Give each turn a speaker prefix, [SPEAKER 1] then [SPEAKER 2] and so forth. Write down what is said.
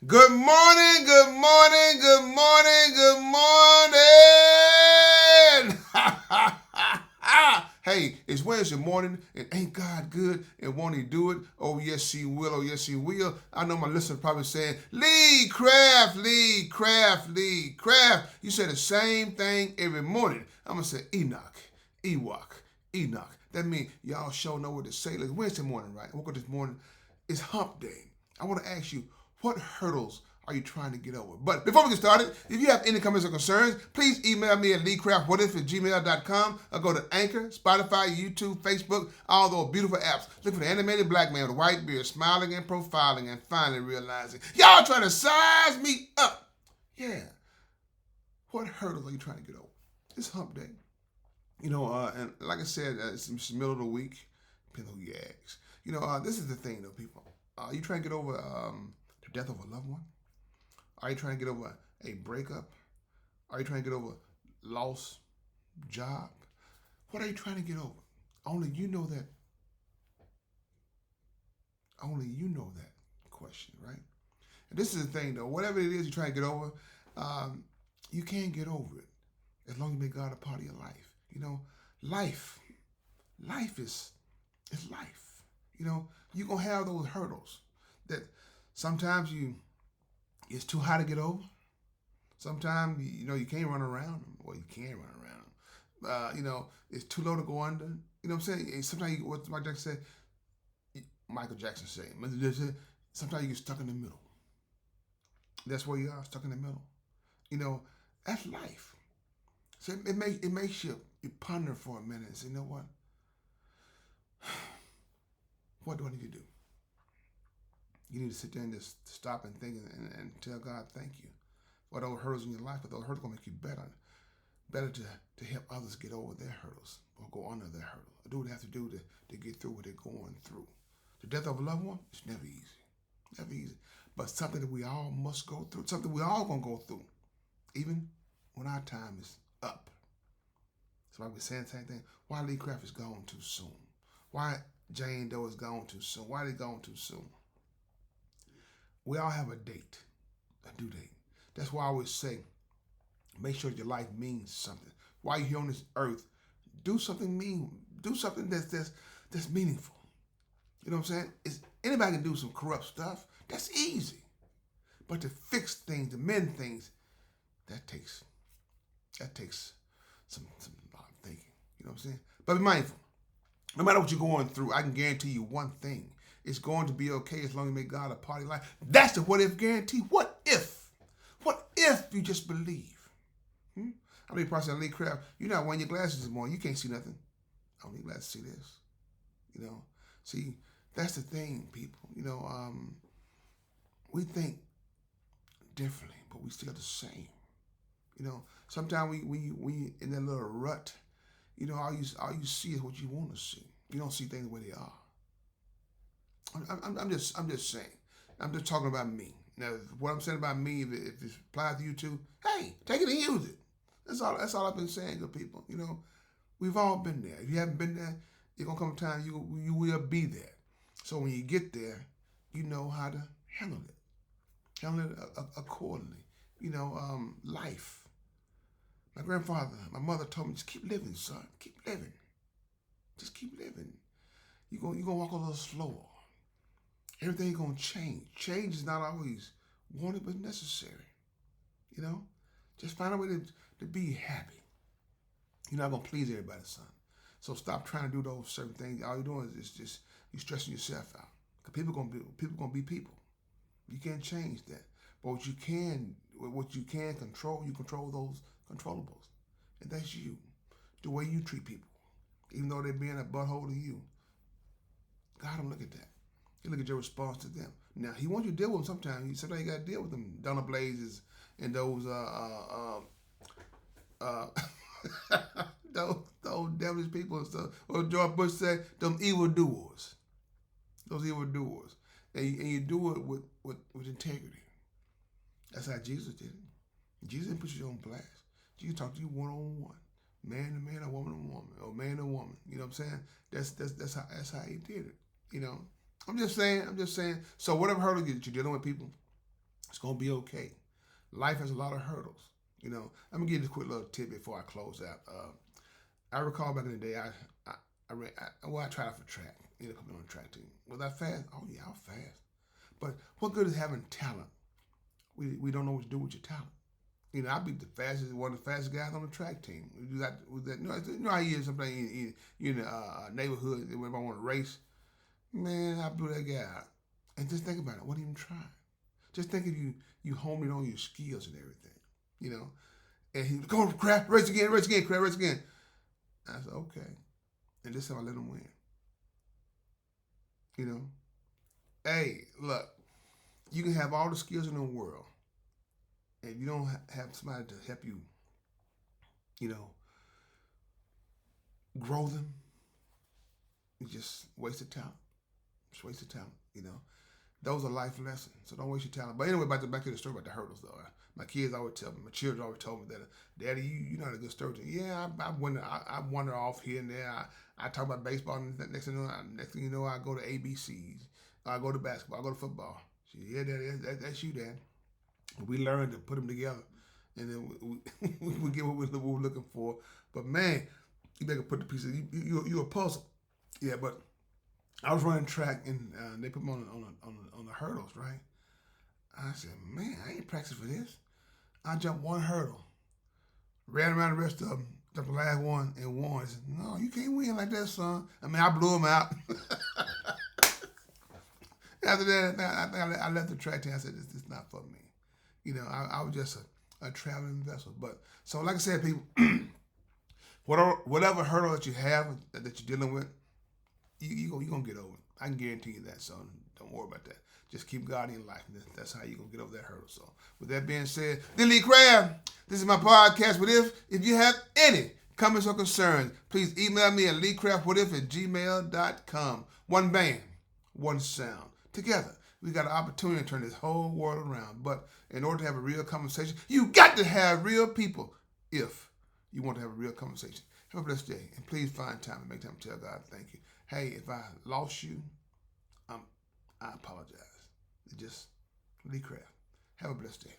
[SPEAKER 1] Good morning, good morning, good morning, good morning. Hey, it's Wednesday morning, and ain't God good? And won't He do it? Oh, yes, He will. Oh, yes, He will. I know my listeners probably saying, Lee Craft, Lee Craft, Lee Craft. You say the same thing every morning. I'm going to say Enoch, Ewok, Enoch. That means y'all sure know what to say. It's Wednesday morning, right? I woke up this morning. It's Hump Day. I want to ask you, what hurdles are you trying to get over? But before we get started, if you have any comments or concerns, please email me at leecraftwhatif@gmail.com or go to Anchor, Spotify, YouTube, Facebook, all those beautiful apps. Look for the animated black man with a white beard, smiling and profiling and finally realizing, y'all trying to size me up. Yeah. What hurdles are you trying to get over? It's Hump Day. And like I said, it's the middle of the week. Depends on who you ask. This is the thing, though, people. Are you trying to get over the death of a loved one? Are you trying to get over a breakup? Are you trying to get over lost job? What are you trying to get over? Only you know that. Only you know that question, right? And this is the thing, though. Whatever it is you're trying to get over, you can't get over it as long as you make God a part of your life. Life, life is life. You're gonna have those hurdles that sometimes it's too high to get over. Sometimes you can't run around them. Well, you can run around them. It's too low to go under. You know what I'm saying? Sometimes what Michael Jackson said. Sometimes you get stuck in the middle. That's where you are, stuck in the middle. You know, that's life. So it makes you ponder for a minute and say, you know what? What do I need to do? You need to sit there and just stop and think and tell God, thank you. For those hurdles in your life, but those hurdles going to make you better. Better to help others get over their hurdles or go under their hurdle. Or do what they have to do to get through what they're going through. The death of a loved one, it's never easy. Never easy. But something that we all must go through. Something we all going to go through. Even when our time is up. So I was saying the same thing. Why Lee Craft is gone too soon? Why Jane Doe is gone too soon? Why they gone too soon? We all have a date, a due date. That's why I always say, make sure your life means something. While you're here on this earth, do something that's meaningful. You know what I'm saying? Anybody can do some corrupt stuff. That's easy. But to fix things, to mend things, that takes some thinking. You know what I'm saying? But be mindful. No matter what you're going through, I can guarantee you one thing. It's going to be okay as long as you make God a part of your life. That's the what if guarantee. What if? What if you just believe? I mean, person Lee Craft, you're not wearing your glasses this morning. You can't see nothing. I don't need glasses to see this. See, that's the thing, people. We think differently, but we still the same. Sometimes we in that little rut. All you see is what you want to see. You don't see things the way they are. I'm just saying. I'm just talking about me. Now, what I'm saying about me, if it applies to you too, hey, take it and use it. That's all I've been saying, good people. We've all been there. If you haven't been there, there's gonna come a time you will be there. So when you get there, you know how to handle it accordingly. Life. My mother told me, just keep living, son. Keep living. Just keep living. You're gonna walk a little slower. Everything's gonna change. Change is not always wanted, but necessary. Just find a way to be happy. You're not gonna please everybody, son. So stop trying to do those certain things. All you're doing is just you stressing yourself out. Cause people gonna be people. You can't change that. But what you can control, you control those controllables, and that's you. The way you treat people, even though they're being a butthole to you. God don't look at that. You look at your response to them. Now, He wants you to deal with them sometimes. Sometimes you got to deal with them. Donna Blazes and those those devilish people and stuff. Or George Bush said, them evildoers. Those evildoers. And you do it with integrity. That's how Jesus did it. Jesus didn't put you on blast. Jesus talked to you one-on-one. Man to man, or woman to woman, or man to woman. You know what I'm saying? That's how He did it. I'm just saying. So whatever hurdle you're dealing with, people, going to be okay. Life has a lot of hurdles. You know, let me give you this quick little tip before I close out. I recall back in the day, I tried out for track. You know, put me on the track team. Was I fast? Oh yeah, I was fast. But what good is having talent? We don't know what to do with your talent. You know, I'd be one of the fastest guys on the track team. You know how you hear something in a neighborhood when I want to race, man, I blew that guy out. And just think about it. What even try? Just think if you honed in on your skills and everything, you know. And he go crap, race again, crap, race again. I said, okay. And this time I let him win. You know. Hey, look, you can have all the skills in the world. And if you don't have somebody to help you, you know, grow them, you just waste of talent. Just waste of talent, you know. Those are life lessons, so don't waste your talent. But anyway, back to the story about the hurdles, though. My kids always tell me, my children always told me that, Daddy, you're not a good storyteller. Yeah, I wander off here and there. I talk about baseball, and next thing you know, I go to ABCs. I go to basketball. I go to football. She said, yeah, Daddy, that's you, Dad. We learned to put them together, and then we get what we're looking for. But man, you better put the pieces. You're a puzzle. Yeah, but I was running track, and they put me on the hurdles, right? I said, man, I ain't practiced for this. I jumped one hurdle, ran around the rest of them, jumped the last one, and won. I said, no, you can't win like that, son. I mean, I blew him out. After that, I left the track team. I said, this is not for me. You know, I was just a traveling vessel. But so, like I said, people, whatever hurdle that you have that you're dealing with, you're going to get over it. I can guarantee you that, so don't worry about that. Just keep God in life. That's how you're going to get over that hurdle. So with that being said, Lee Crab, this is my podcast. But if you have any comments or concerns, please email me at leecraftwhatif@gmail.com. One band, one sound. Together, we got an opportunity to turn this whole world around. But in order to have a real conversation, you got to have real people if you want to have a real conversation. Have a blessed day. And please find time and make time to tell God thank you. Hey, if I lost you, I apologize. Just Lee Craft. Have a blessed day.